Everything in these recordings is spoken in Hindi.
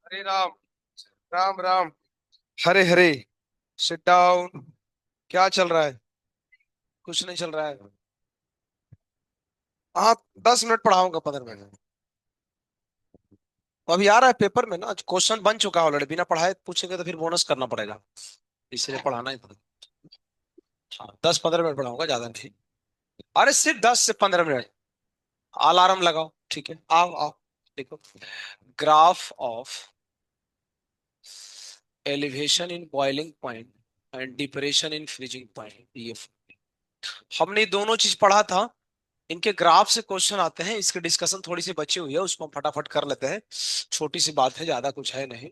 हरे राम। राम राम। हरे हरे। Sit down. क्या चल रहा है? कुछ नहीं चल रहा है। हाँ, 10 मिनट पढ़ाऊंगा, 15 मिनट। तो अभी आ रहा है पेपर में ना, क्वेश्चन बन चुका है ऑलरेडी, बिना पढ़ाए पूछेंगे तो फिर बोनस करना पड़ेगा। इसलिए पढ़ाना ही पड़ेगा। हाँ, 10-15 मिनट पढ़ाऊंगा, ज्यादा नहीं। अरे सिर्फ 10 से 15 मिनट। अलार्म लगाओ, ठीक है? आओ आओ। देखो, graph of elevation in boiling point and depression in freezing point, ये हमने दोनों चीज पढ़ा था। इनके ग्राफ से क्वेश्चन आते हैं, इसकी डिस्कशन थोड़ी सी बची हुई है, उसको हम फटाफट कर लेते हैं। छोटी सी बात है, ज्यादा कुछ है नहीं।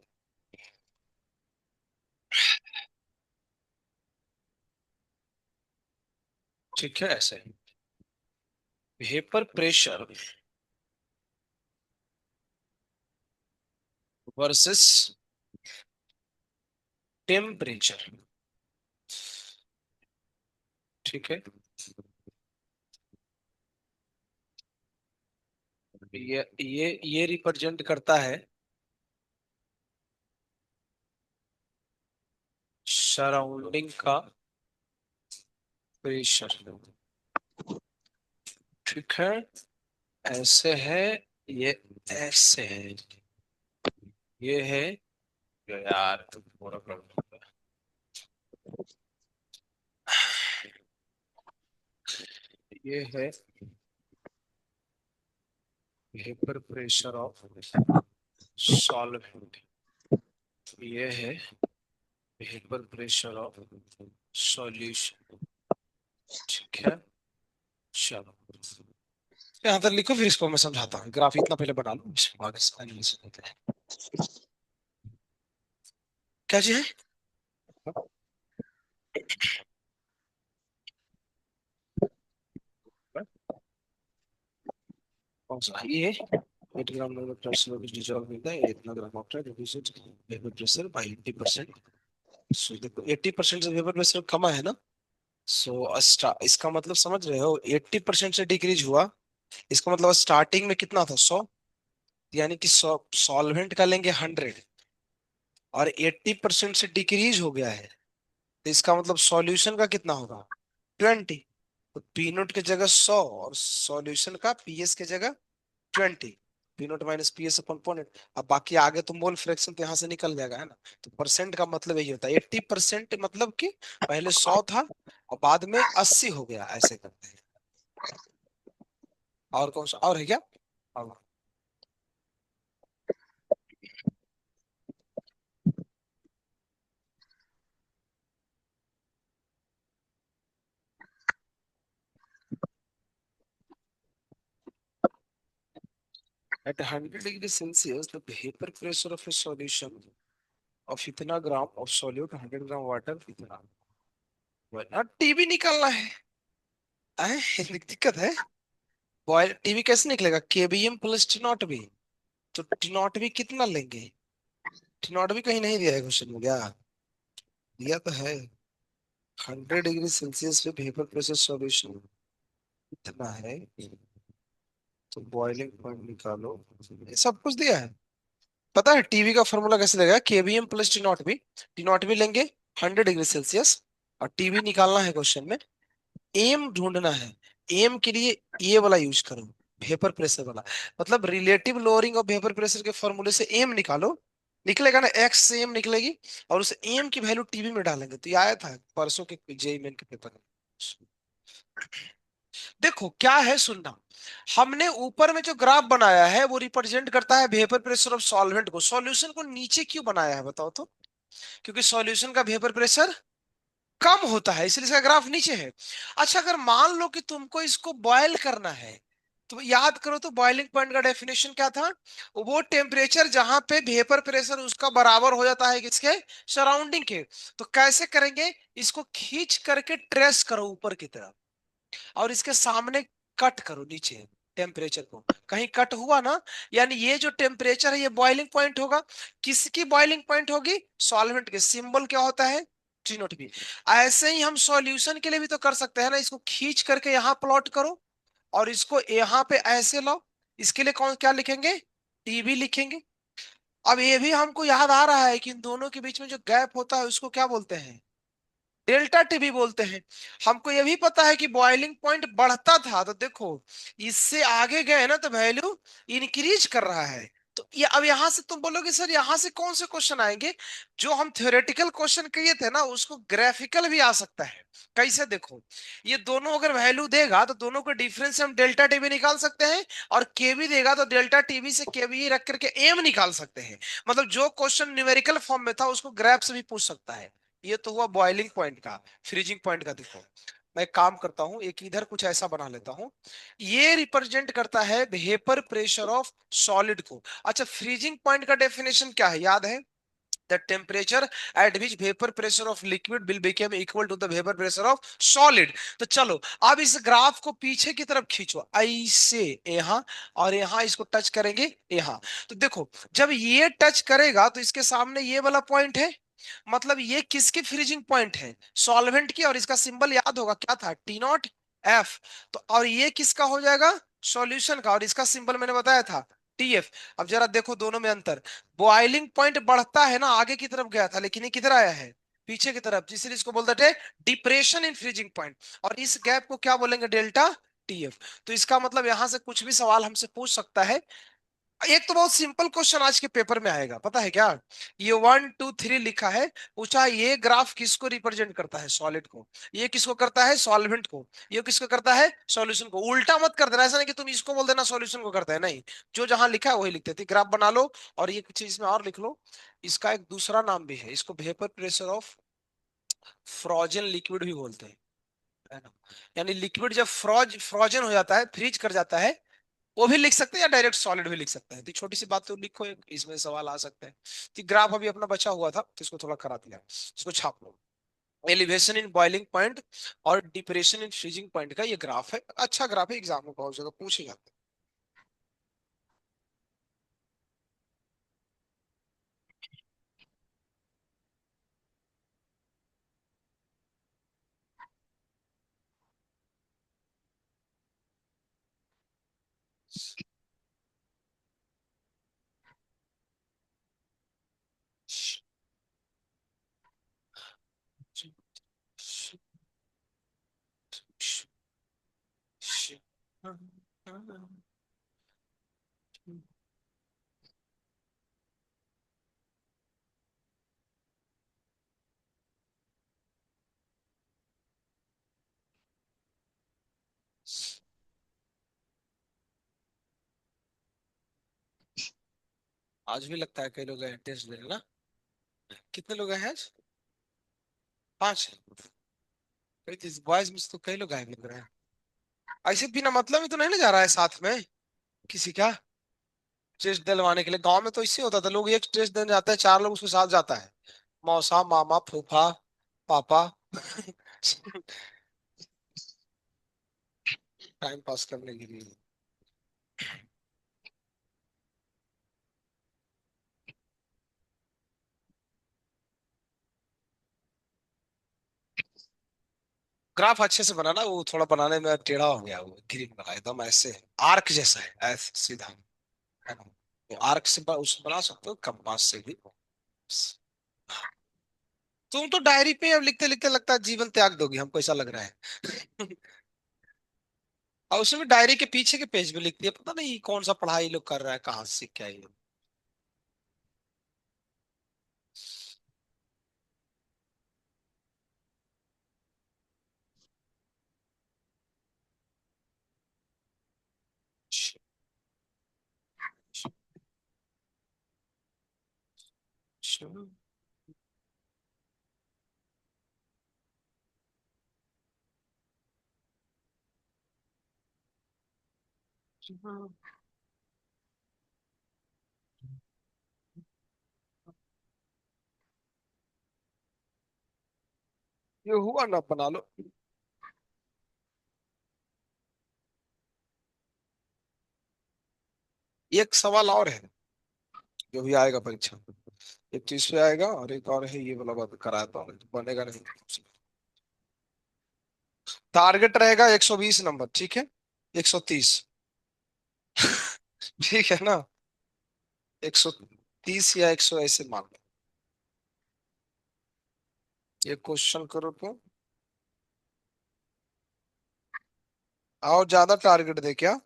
ठीक है, ऐसे वेपर प्रेशर वर्सेस टेम्परेचर। ठीक है, ये रिप्रेजेंट करता है सराउंडिंग का प्रेशर। ठीक है, ऐसे है। ये ऐसे है। ये है। यार तुम पूरा कर दो। ये है वेपर प्रेशर ऑफ सॉल्वेंट। ये है वेपर प्रेशर ऑफ सॉल्यूशन। ठीक है, चलो यहाँ तक लिखो, फिर इसको मैं समझाता हूँ। ग्राफ इतना पहले बना लो, इसको आगे से एनालिसिस करते हैं। क्या चीज है? कौन सा ये? 8 ग्राम डिजॉल्व होता है, इतना gram of vapour pressure by 80%। सो देखो, 80% से वेपर प्रेशर कम है ना। सो इसका मतलब समझ रहे हो, 80% से डिक्रीज हुआ। इसका मतलब स्टार्टिंग में कितना था? 100। यानी कि 100 सॉल्वेंट का लेंगे 100, और 80% से डिक्रीज हो गया है, तो इसका मतलब सॉल्यूशन का कितना होगा? 20। तो पी नोट की जगह 100 और सॉल्यूशन का पीएस की जगह 20। P naught minus PS upon P naught. अब बाकी आगे तुम बोल फ्रैक्शन, तो यहाँ से निकल जाएगा, है ना? तो परसेंट का मतलब यही होता है, 80%, मतलब कि पहले 100 था और बाद में 80 हो गया, ऐसे करते हैं। और कौन सा और है क्या? और at 100 degree Celsius, the vapor pressure of a solution of इतना ग्राम of solute 100 ग्राम वाटर इतना। वरना टीबी निकालना है। दिक्कत है। बॉयल टीबी कैसे निकलेगा? KBM plus T not be. तो टी नॉट बी कितना लेंगे? टी नॉट बी कहीं नहीं दिया है क्वेश्चन में क्या? दिया तो है। 100 डिग्री सेल्सियस पे वेपर प्रेशर सॉल्यूशन इतना है, तो बॉइलिंग पॉइंट निकालो। ये सब कुछ दिया है। पता है टीवी का फॉर्मूला कैसे लगेगा? KBM plus T not be. T not be लेंगे 100 डिग्री सेल्सियस, और टीवी निकालना है क्वेश्चन में। एम ढूंढना है। एम के लिए ये वाला यूज करो, वेपर प्रेशर वाला। मतलब relative lowering of vapour pressure के फॉर्मूले से एम निकालो। निकलेगा ना, एक्स से एम निकलेगी, और उस एम की वैल्यू टीवी में डालेंगे। तो ये आया था परसों के जेई मेन के पेपर में। देखो क्या है, सुनना। हमने ऊपर में जो ग्राफ बनाया है वो रिप्रेजेंट करता है वेपर प्रेशर ऑफ सॉल्वेंट को। सॉल्यूशन को नीचे क्यों बनाया है बताओ तो? क्योंकि सॉल्यूशन का वेपर प्रेशर कम होता है, इसलिए इसका ग्राफ नीचे है। अच्छा, अगर मान लो कि तुमको इसको बॉयल करना है, तो याद करो तो बॉइलिंग पॉइंट का डेफिनेशन क्या था? वो टेम्परेचर जहां पे वेपर प्रेशर उसका बराबर हो जाता है किसके? सराउंडिंग के। तो कैसे करेंगे? इसको खींच करके ट्रेस करो ऊपर की तरफ, और इसके सामने कट करो नीचे टेम्परेचर को। कहीं कट हुआ ना, यानी ये जो टेम्परेचर है ये बॉइलिंग पॉइंट होगा। किसकी बॉइलिंग पॉइंट होगी? सॉल्वेंट के। सिंबल क्या होता है? T nought B. ऐसे ही हम सॉल्यूशन के लिए भी तो कर सकते हैं ना, इसको खींच करके यहां प्लॉट करो, और इसको यहाँ पे ऐसे लो, इसके लिए कौन क्या लिखेंगे, टीबी लिखेंगे। अब ये भी हमको याद आ रहा है कि इन दोनों के बीच में जो गैप होता है उसको क्या बोलते हैं, डेल्टा टी भी बोलते हैं। हमको ये भी पता है कि बॉइलिंग पॉइंट बढ़ता था, तो देखो इससे आगे गए ना तो वैल्यू इंक्रीज कर रहा है। तो ये अब यहां से तुम बोलोगे सर यहाँ से कौन से क्वेश्चन आएंगे, जो हम थ्योरेटिकल क्वेश्चन किए थे ना उसको ग्राफिकल भी आ सकता है। कैसे, देखो ये दोनों अगर वैल्यू देगा तो दोनों के डिफरेंस से हम डेल्टा टीबी निकाल सकते हैं, और केबी देगा तो डेल्टा टीबी से केबी रख करके एम निकाल सकते हैं। मतलब जो क्वेश्चन न्यूमेरिकल फॉर्म में था उसको ग्राफ से भी पूछ सकता है। ये तो हुआ बॉइलिंग पॉइंट का। फ्रीजिंग पॉइंट का देखो, मैं एक काम करता हूं, एक इधर कुछ ऐसा बना लेता हूं। ये रिप्रेजेंट करता है वेपर प्रेशर ऑफ सॉलिड को। अच्छा, फ्रीजिंग पॉइंट का डेफिनेशन क्या है, याद है, the temperature at which vapor pressure of liquid will become equal to the vapor pressure of solid। तो चलो अब इस ग्राफ को पीछे की तरफ खींचो ऐसे, यहाँ और यहाँ इसको टच करेंगे यहाँ। तो देखो जब ये टच करेगा तो इसके सामने ये वाला पॉइंट है, मतलब ये किसकी फ्रीजिंग पॉइंट है, सॉल्वेंट की, और इसका सिंबल याद होगा क्या था, टी नॉट एफ। तो और ये किसका हो जाएगा, सॉल्यूशन का, और इसका सिंबल मैंने बताया था टीएफ। अब जरा देखो दोनों में अंतर, बॉइलिंग पॉइंट बढ़ता है ना, आगे की तरफ गया था लेकिन ये किधर आया है, पीछे की तरफ, इसलिए इसको बोलते थे डिप्रेशन इन फ्रीजिंग पॉइंट। और इस गैप को क्या बोलेंगे, डेल्टा टीएफ। तो इसका मतलब यहां से कुछ भी सवाल हमसे पूछ सकता है। एक तो बहुत सिंपल क्वेश्चन आज के पेपर में आएगा, पता है क्या, ये 1 2 3 लिखा है, पूछा ये ग्राफ किसको रिप्रेजेंट करता है, सॉलिड को, ये किसको करता है, सॉल्वेंट को, ये किसको करता है, सॉल्यूशन को। उल्टा मत कर देना, ऐसा नहीं कि तुम इसको बोल देना सॉल्यूशन को करता है, नहीं, जो जहां लिखा है वही लिखते थे। ग्राफ बना लो, और ये चीज में और लिख लो, इसका एक दूसरा नाम भी है, इसको vapour pressure of frozen liquid भी बोलते हैं, है ना। यानी लिक्विड जब फ्रोजन हो जाता है, फ्रीज कर जाता है, वो भी लिख सकते हैं, या डायरेक्ट सॉलिड भी लिख सकते हैं। तो छोटी सी बात तो लिखो, एक इसमें सवाल आ सकते हैं। तो ग्राफ अभी अपना बचा हुआ था तो इसको थोड़ा करा दिया, इसको छाप लो। एलिवेशन इन बॉइलिंग पॉइंट और डिप्रेशन इन फ्रीजिंग पॉइंट का ये ग्राफ है, अच्छा ग्राफ है, एग्जाम में बहुत जगह पूछे जाते हैं। आज भी लगता है कई लोग टेस्ट देने ना, कितने लोग हैं आज, 5 है। कई बॉयज में से तो कई लोग गायब लग रहे हैं, ऐसे बिना मतलब ही तो नहीं ना जा रहा है साथ में किसी का टेस्ट दिलवाने के लिए। गांव में तो इससे होता था, लोग एक टेस्ट देने जाते हैं, 4 लोग उसके साथ जाता है, मौसा मामा फूफा पापा टाइम पास करने के लिए। ग्राफ अच्छे से बनाना, वो थोड़ा बनाने में टेढ़ा हो गया, वो ग्रीन बना एकदम ऐसे आर्क जैसा है, ऐसे सीधा, है ना। तो आर्क से उस बना सकते हो, कंपास से भी। तुम तो डायरी पे अब लिखते लिखते लगता है जीवन त्याग दोगी, हमको ऐसा लग रहा है। और उसमें डायरी के पीछे के पेज में लिखती है, पता नहीं कौन सा पढ़ाई लोग कर रहा है, कहाँ से क्या ये। ये हुआ ना, बना लो। एक सवाल और है जो भी आएगा परीक्षा में। एक तो इसमें आएगा, और एक और है, ये वाला बात कराता हूँ, बनेगा नहीं। टारगेट रहेगा 120 नंबर, ठीक है। 130। ठीक है ना? 130 या 100 ऐसे मान लो। ये क्वेश्चन करो तो। और ज्यादा टारगेट दे क्या?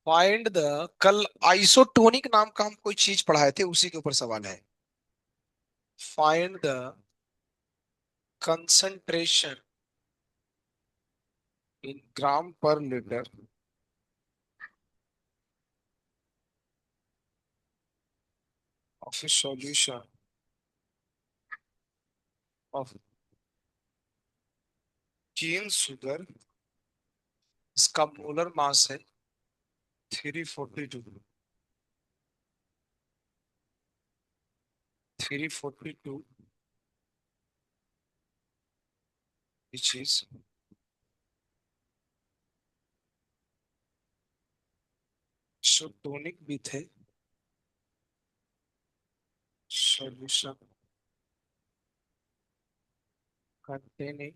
फाइंड द, कल आइसोटोनिक नाम का हम कोई चीज पढ़ाए थे, उसी के ऊपर सवाल है। Find the concentration in gram per litre of a solution of cane sugar. इसका मोलर मास है 342। 342, which is isotonic भी थे solution containing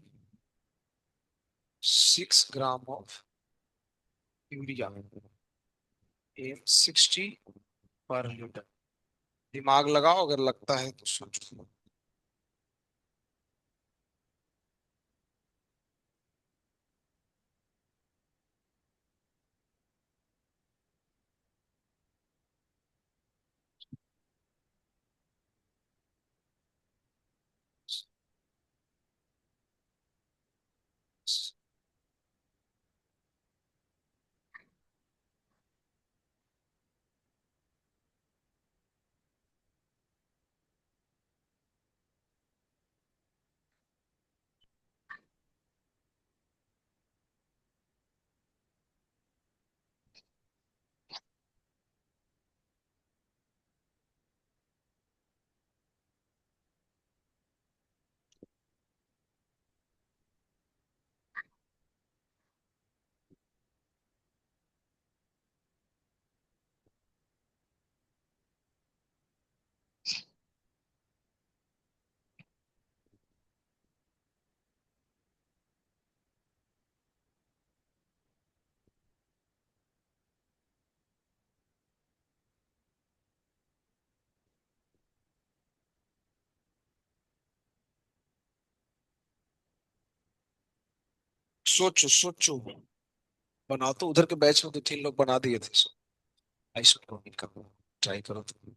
6 gram of urea M 60 per litre. दिमाग लगाओ, अगर लगता है तो सोचो। सोचो सोचो। बना तो उधर के बैच में 2-3 लोग बना दिए थे। आइसोटोनिक का ट्राई करो तो।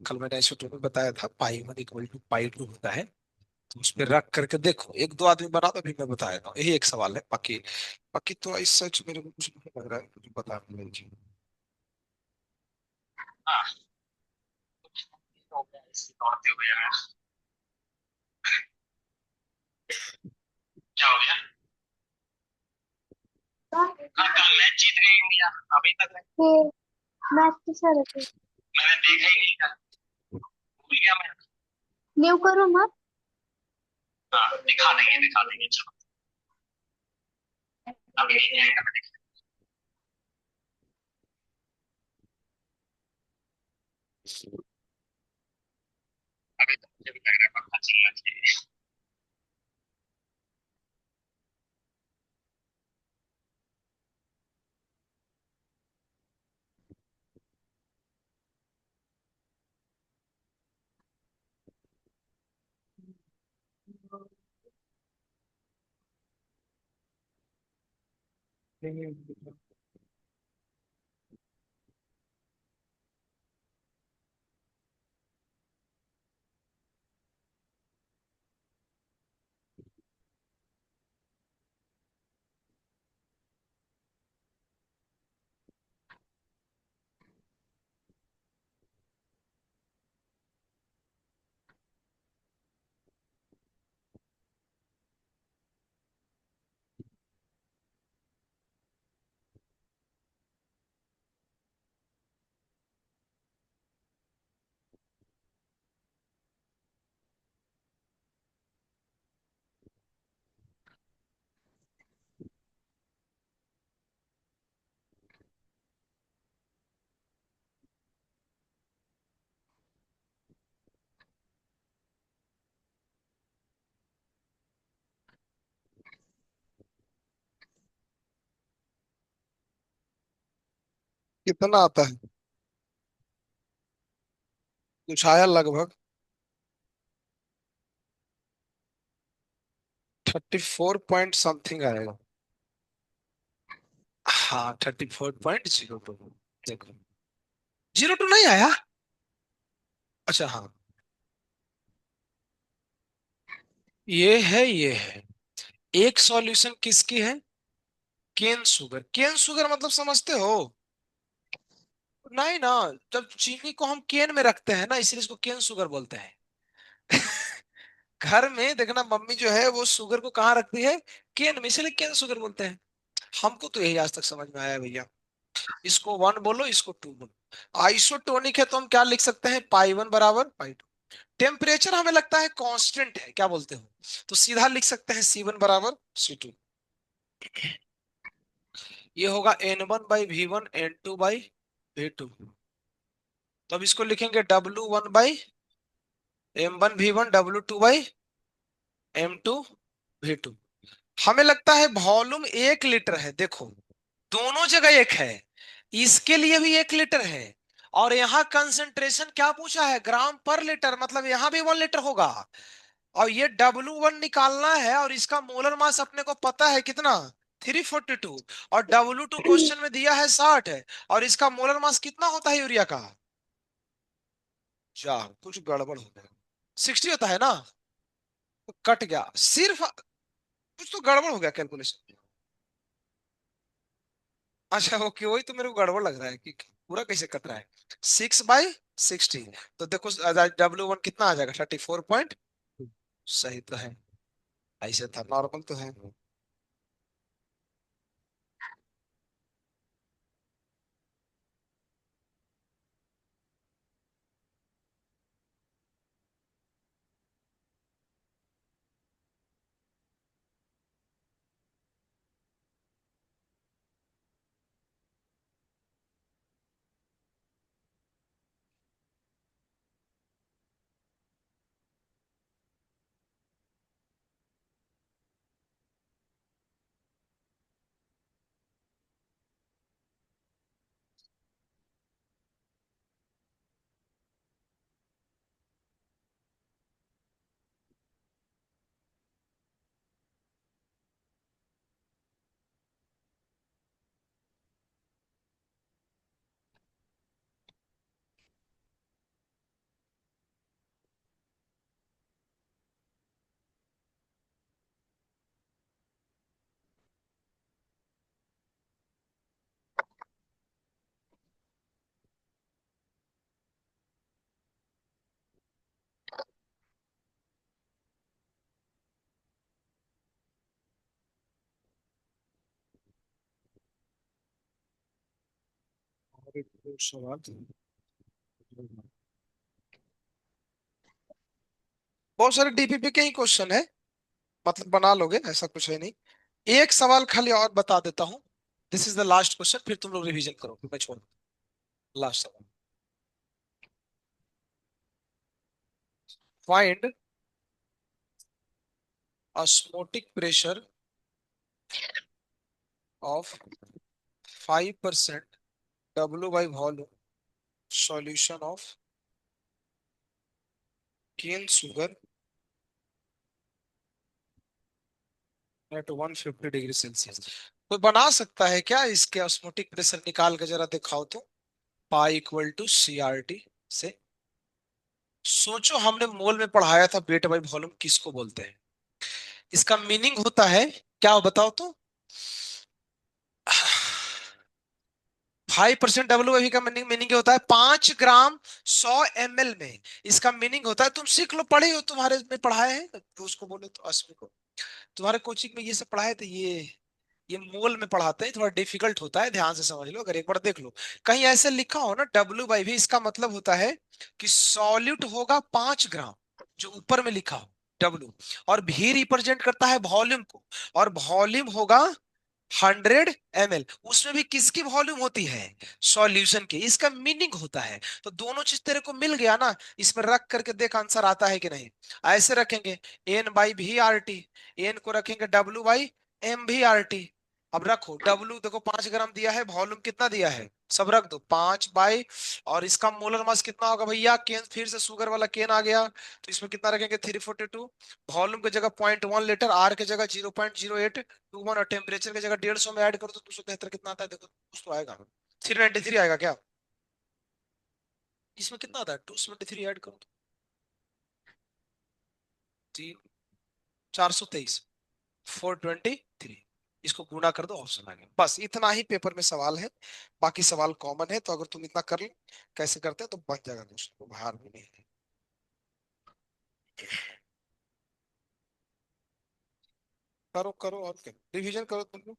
कल मैंने आइसोटोनिक बताया था, पाई 1 = पाई 2 होता है। तो उस पर रख करके देखो, 1-2 आदमी बना तो भी मैं बताएगा। यही एक सवाल है। बाकी बाकी तो इस सच मेरे को कुछ नहीं लग रहा है मुझे बता जी। हाँ, हो गया इसी दौड़ते हुए यार। क्या हो गया? कल कल मैच जीत गई इंडिया। अभी तक मैच कैसा रहता है? मैंने देखा ही नहीं था, भूल गया मैं। न्यू करो मत। हाँ, दिखा देंगे चलो। अभी नहीं आएगा, मैं दिखा। अभी तो मुझे भी लग रहा है पक्का चलना चाहिए। कितना आता है? कुछ आया लगभग। 34 पॉइंट समथिंग आएगा। हाँ, 34.02। देखो, 02 नहीं आया। अच्छा हाँ, ये है। एक सॉल्यूशन किसकी है? Cane sugar. केन शुगर मतलब समझते हो? नहीं ना। जब चीनी को हम केन में रखते हैं ना, इसलिए इसको केन शुगर बोलते हैं। घर में देखना, मम्मी जो है वो शुगर को कहाँ रखती है? केन में, इसलिए केन शुगर बोलते हैं। हमको तो यही आज तक समझ में आया है भैया। इसको वन बोलो, इसको टू बोलो। आइसोटोनिक है तो हम क्या लिख सकते हैं? पाई वन बराबर पाई टू। टेम्परेचर हमें लगता है कांस्टेंट है, क्या बोलते हो? तो सीधा लिख सकते हैं सी वन बराबर सी टू। ये होगा N1/V1, N2/V2। तो अब इसको लिखेंगे W1/M1V1, W2/M2V2। हमें लगता है वॉल्यूम 1 लीटर है, देखो दोनों जगह एक है। इसके लिए भी 1 लीटर है। और यहाँ कंसंट्रेशन क्या पूछा है? ग्राम पर लीटर, मतलब यहाँ भी 1 लीटर होगा। और ये W1 निकालना है, और इसका मोलर मास अपने को पता है कितना? 342। और W2 क्वेश्चन में दिया है 60 है। और इसका मोलर मास कितना होता है यूरिया का? जा, कुछ गड़बड़ हो गया। 60 होता है ना? तो कट गया सिर्फ। कुछ तो गड़बड़ हो गया कैलकुलेशन। अच्छा ओके, वही तो मेरे को गड़बड़ लग रहा है कि पूरा कैसे कट रहा है। 6/60। तो देखो, W1 कितना आ जाएगा? 34 पॉइंट। सही तो है। ऐसे था, नॉर्मल तो है। और एक सवाल। बहुत सारे डीपीपी के ही क्वेश्चन है, मतलब बना लोगे, ऐसा कुछ है नहीं। एक सवाल खाली और बता देता हूँ। This is the last question, फिर तुम लोग रिवीजन करो, फिर मैं छोड़। लास्ट सवाल। फाइंड ऑस्मोटिक प्रेशर ऑफ 5% W/वॉल्यूम solution of cane sugar at 150 degree Celsius. कोई बना सकता है क्या इसके ऑस्मोटिक प्रेशर निकाल के जरा दिखाओ तो? पाई इक्वल टू CRT से। सोचो, हमने मोल में पढ़ाया था वेट बाई वॉल्यूम किसको बोलते हैं। इसका मीनिंग होता है क्या, बताओ तो? 5% WAV का मीनिंग मीनिंग क्या होता है? 5 ग्राम 100 ml में। इसका मीनिंग होता है, तुम सीख लो, पढ़े हो, तुम्हारे में पढ़ाए हैं तो उसको बोले तो अश्मी को। तुम्हारे कोचिंग में ये सब पढ़ाए थे, ये मोल में पढ़ाते हैं, थोड़ा डिफिकल्ट होता है, ध्यान से समझ लो, अगर एक बार देख लो। कहीं ऐसे लिखा हो ना W/V, इसका मतलब होता है कि सॉल्यूट होगा 5 ग्राम, जो ऊपर में लिखा हो W। और भी रिप्रेजेंट करता है वॉल्यूम को। और वॉल्यूम होगा 100 ml। उसमें भी किसकी वॉल्यूम होती है? सॉल्यूशन की। इसका मीनिंग होता है। तो दोनों चीज तेरे को मिल गया ना, इसमें रख करके देख आंसर आता है कि नहीं। ऐसे रखेंगे N/V RT, एन को रखेंगे W/M V RT। अब रखो डब्ल्यू, देखो 5 ग्राम दिया है, वॉल्यूम कितना दिया है, सब रख दो 5 बाई, और इसका मोलर मास कितना होगा भैया, केन फिर से शुगर वाला केन आ गया, तो इसमें कितना रखेंगे 342। वॉल्यूम की जगह 0.1 लीटर, आर की जगह 0.0821, और टेम्परेचर की जगह 150 में ऐड करो तो 273 कितना आता है, देखो कुछ तो आएगा, 393 आएगा क्या, इसमें कितना आता है 273 ऐड करो तो 423, 423, इसको गुणा कर दो, ऑप्शन आ गया, बस इतना ही पेपर में सवाल है, बाकी सवाल कॉमन है, तो अगर तुम इतना कर लो, कैसे करते हैं तो बन जाएगा दोस्तों, बाहर भी नहीं है। करो करो और क्या, रिवीजन करो तुम लोग।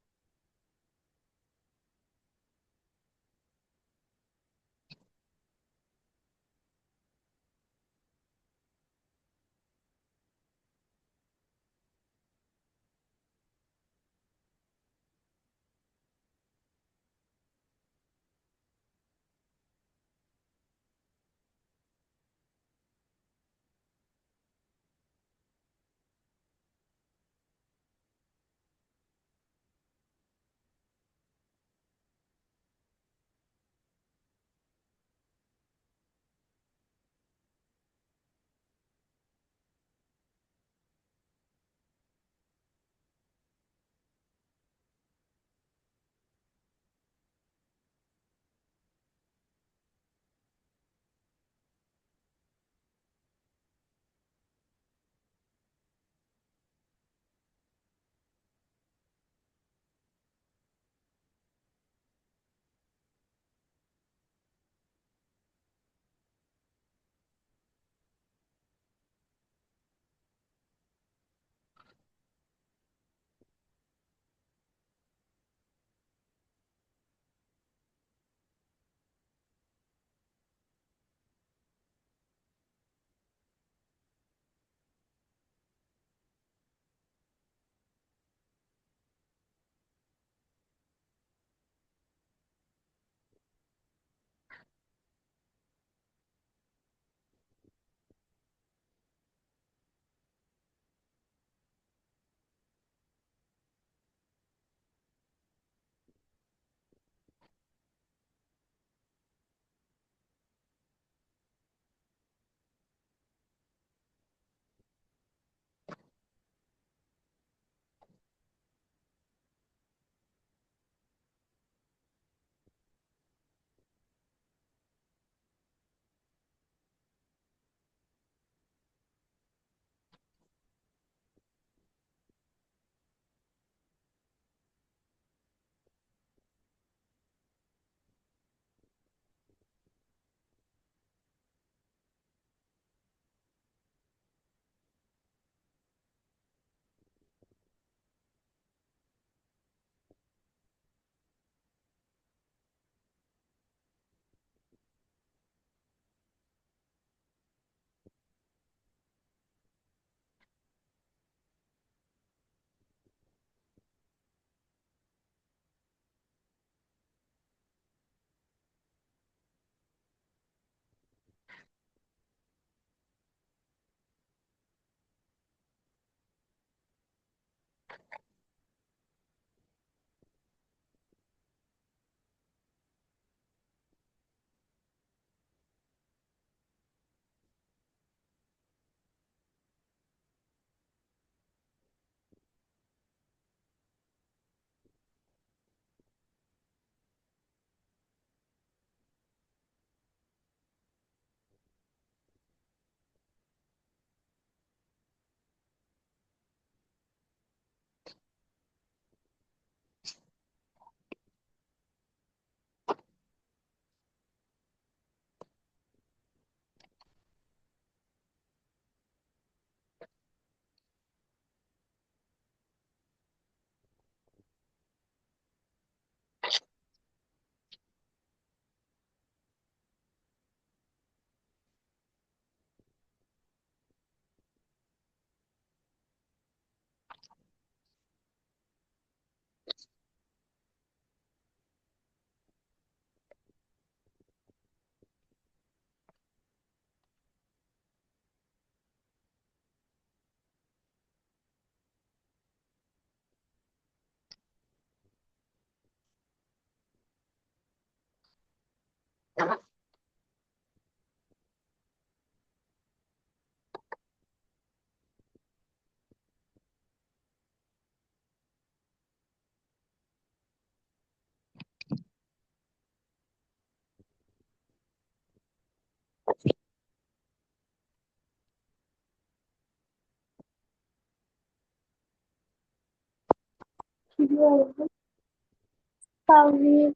Kami